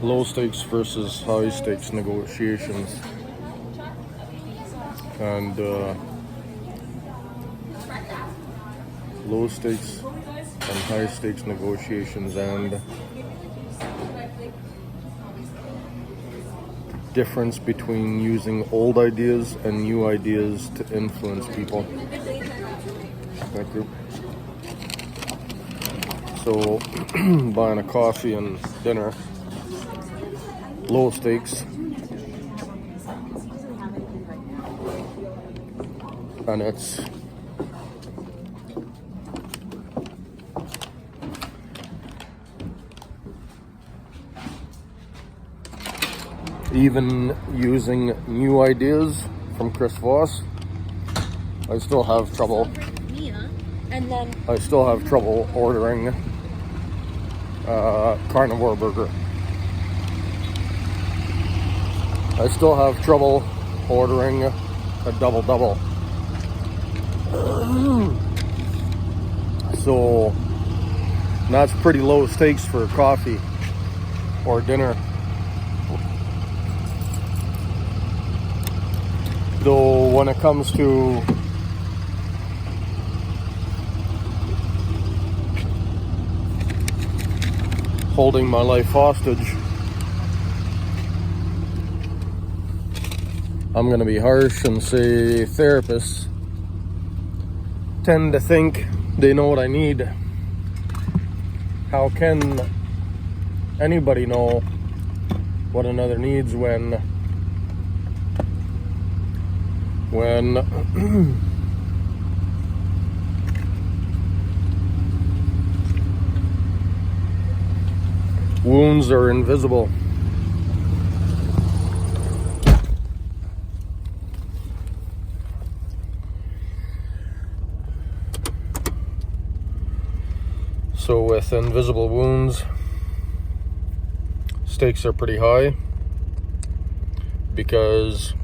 low stakes versus high stakes negotiations. And low stakes and high stakes negotiations, and difference between using old ideas and new ideas to influence people. That group. So buying a coffee and dinner, low stakes, and it's even using new ideas from Chris Voss. I still have trouble. I still have trouble ordering carnivore burger. I still have trouble ordering a double. So that's pretty low stakes for coffee or dinner. Though when it comes to holding my life hostage, I'm going to be harsh and say therapists tend to think they know what I need. How can anybody know what another needs when wounds are invisible? So with invisible wounds, stakes are pretty high, because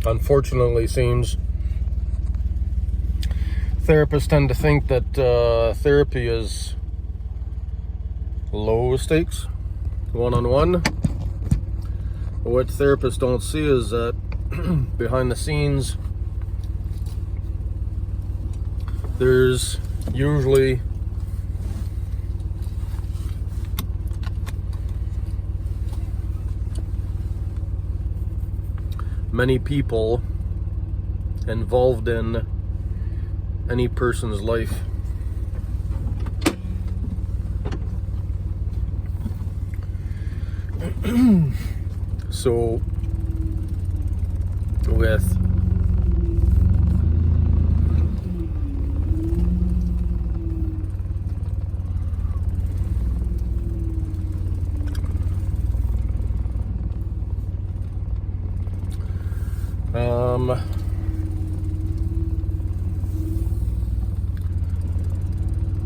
unfortunately seems therapists tend to think that therapy is low stakes, one-on-one. What therapists don't see is that behind the scenes there's usually many people involved in any person's life. So with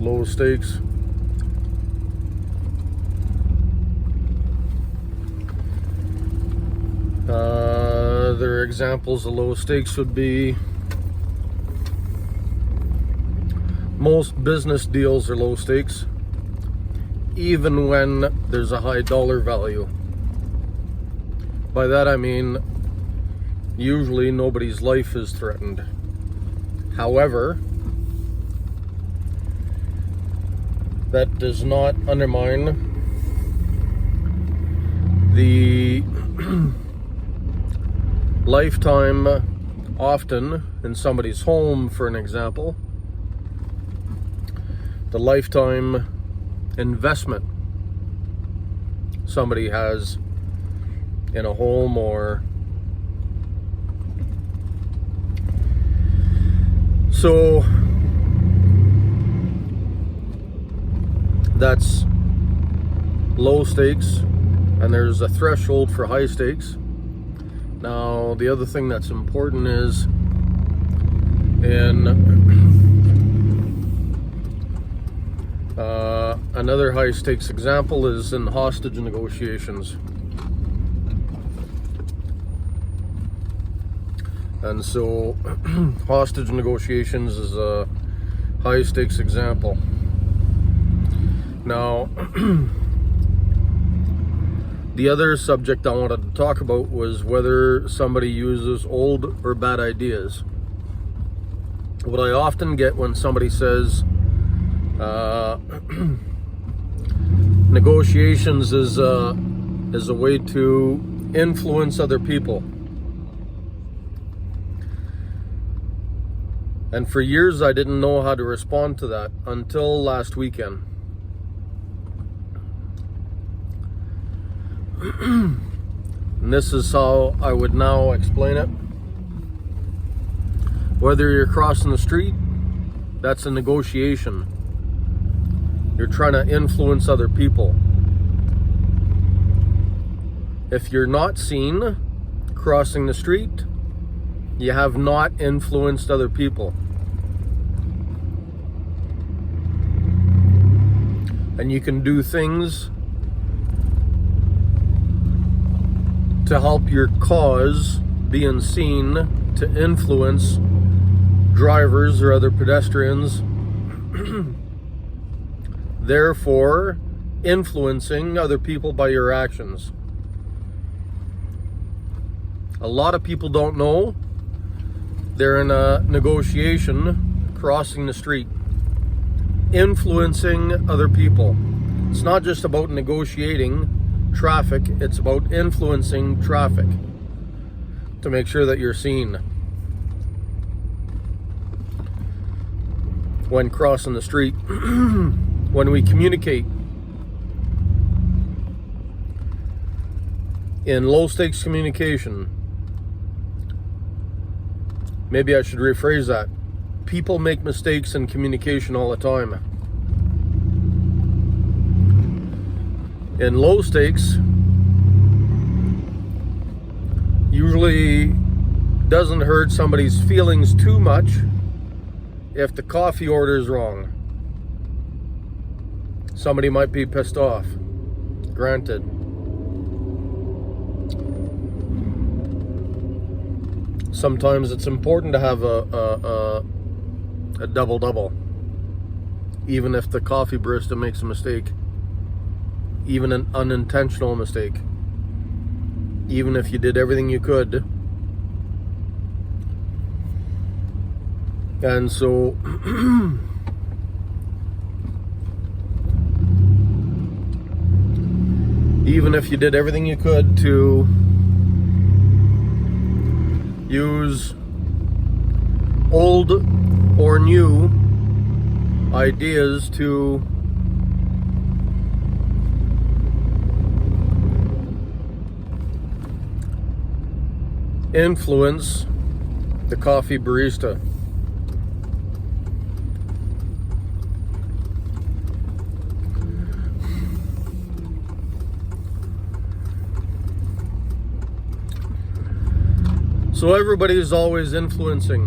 low stakes, other examples of low stakes would be most business deals are low stakes, even when there's a high dollar value. By that I mean usually nobody's life is threatened. However, that does not undermine the lifetime, often in somebody's home, for an example, the lifetime investment somebody has in a home, or so that's low stakes, and there's a threshold for high stakes. Now, the other thing that's important is in another high stakes example is in hostage negotiations. And so hostage negotiations is a high stakes example. Now, The other subject I wanted to talk about was whether somebody uses old or bad ideas. What I often get when somebody says negotiations is a way to influence other people. And for years I didn't know how to respond to that until last weekend. And this is how I would now explain it. Whether you're crossing the street, that's a negotiation. You're trying to influence other people. If you're not seen crossing the street, you have not influenced other people. And you can do things to help your cause being seen to influence drivers or other pedestrians, therefore influencing other people by your actions. A lot of people don't know they're in a negotiation crossing the street, influencing other people. It's not just about negotiating traffic, it's about influencing traffic to make sure that you're seen when crossing the street. When we communicate in low stakes communication, maybe I should rephrase that. People make mistakes in communication all the time. In low stakes, usually doesn't hurt somebody's feelings too much if the coffee order is wrong. Somebody might be pissed off. Granted. Sometimes it's important to have a double-double, even if the coffee barista makes a mistake. Even an unintentional mistake. Even if you did everything you could. And so even if you did everything you could to use old or new ideas to influence the coffee barista. So everybody is always influencing.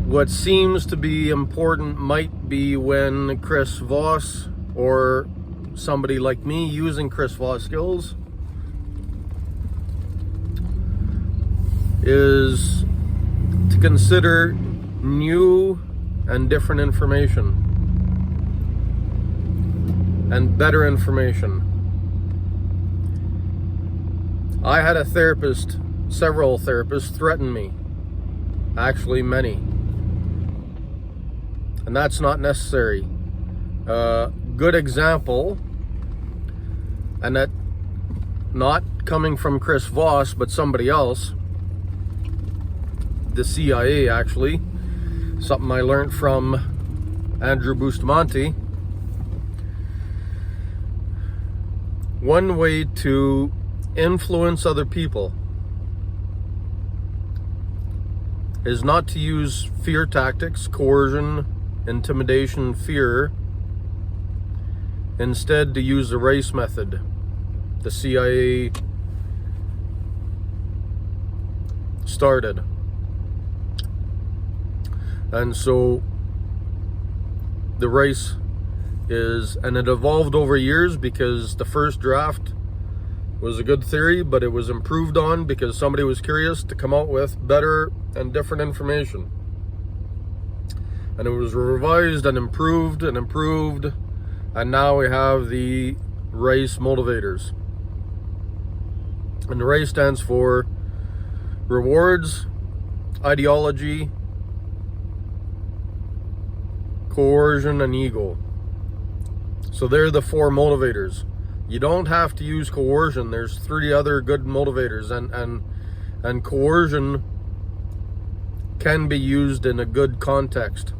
What seems to be important might be when Chris Voss or somebody like me using Chris Voss skills is to consider new and different information and better information. I had a therapist, several therapists threaten me, actually many, and that's not necessary. Good example, and that not coming from Chris Voss but somebody else, the CIA actually, something I learned from Andrew Bustamante. One way to influence other people is not to use fear tactics, coercion, intimidation, fear. Instead, to use the race method. The CIA started. And so the race is, and it evolved over years because the first draft was a good theory, but it was improved on because somebody was curious to come out with better and different information. And it was revised and improved And now we have the RACE motivators. And the RACE stands for rewards, ideology, coercion, and ego. So they're the 4 motivators. You don't have to use coercion. There's 3 other good motivators, and coercion can be used in a good context.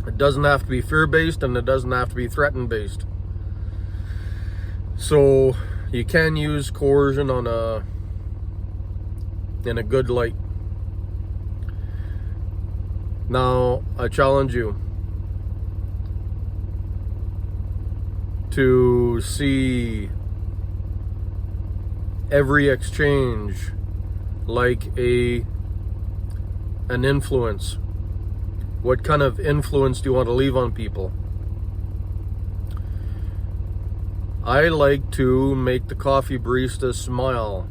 It doesn't have to be fear-based, and it doesn't have to be threaten-based. So you can use coercion in a good light. Now, I challenge you to see every exchange like an influence. What kind of influence do you want to leave on people? I like to make the coffee barista smile.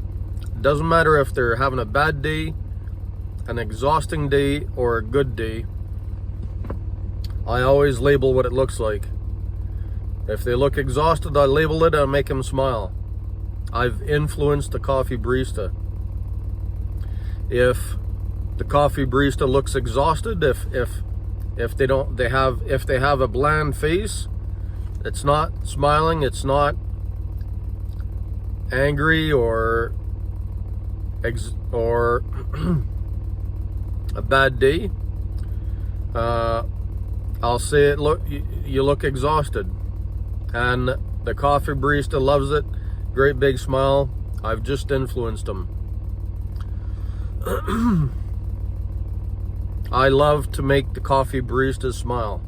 Doesn't matter if they're having a bad day, an exhausting day, or a good day. I always label what it looks like. If they look exhausted, I label it and make them smile. I've influenced the coffee barista. If the coffee barista looks exhausted, if they have a bland face, it's not smiling, it's not angry or a bad day, I'll say it. Look, you look exhausted, and the coffee barista loves it. Great big smile. I've just influenced them. I love to make the coffee baristas smile.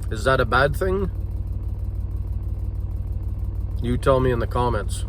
Is that a bad thing? You tell me in the comments.